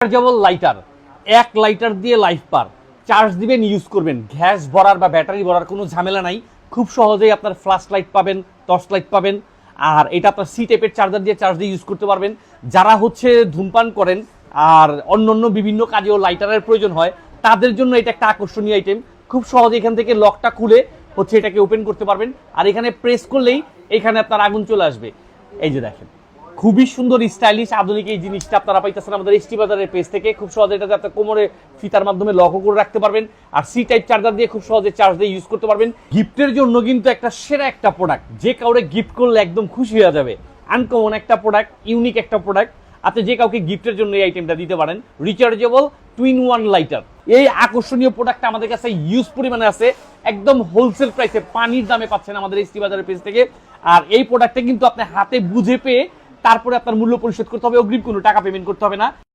Rechargeable lighter, 1 lighter দিয়ে life পার, charge দিবেন use করবেন, গ্যাস ভরার বা ব্যাটারি ভরার কোনো ঝামেলা নাই। খুব সহজেই আপনার ফ্ল্যাশ লাইট পাবেন, টর্চ লাইট পাবেন। আর এটা আপনার সি টাইপের চার্জার দিয়ে চার্জ দিয়ে ইউজ করতে পারবেন। যারা হচ্ছে ধূমপান করেন আর অন্যান্য বিভিন্ন কাজেও লাইটারের প্রয়োজন হয়, তাদের জন্য এটা একটা আকর্ষণীয় আইটেম। খুব সহজে এখান থেকে লকটা খুলে হচ্ছে এটাকে ওপেন করতে পারবেন। আর এখানে প্রেস করলেই এখানে আপনার আগুন চলে আসবে। এই যে দেখেন, খুবই সুন্দর স্টাইলিশ আধুনিক এই জিনিসটা আপনারা পাইতেছেন আমাদের এসটি বাজারের পেজ থেকে। খুব সহজে এটাতে আপনার কোমরে ফিতার মাধ্যমে লকও করে রাখতে পারবেন। আর সি টাইপ চার্জার দিয়ে খুব সহজে চার্জ দিয়ে ইউজ করতে পারবেন। গিফটের জন্য কিন্তু একটা সেরা একটা প্রোডাক্ট, যে কাউরে গিফট করলে একদম খুশি হয়ে যাবে। আনকমন একটা প্রোডাক্ট, ইউনিক একটা প্রোডাক্ট। আপনি যে কাউকে গিফটের জন্য এই আইটেমটা দিতে পারেন। Rechargeable 2-in-1 lighter. এই আকর্ষণীয় প্রোডাক্টটা আমাদের কাছে ইউজ পরিমাণে আছে, একদম হোলসেল প্রাইসে পানির দামে পাচ্ছেন আমাদের এসটি বাজারের পেজ থেকে। আর এই প্রোডাক্টটা কিন্তু আপনি হাতে বুঝে পেয়ে তারপরে আপনার মূল্য পরিশোধ করতে হবে, অগ্রিম কোনো টাকা পেমেন্ট করতে হবে না।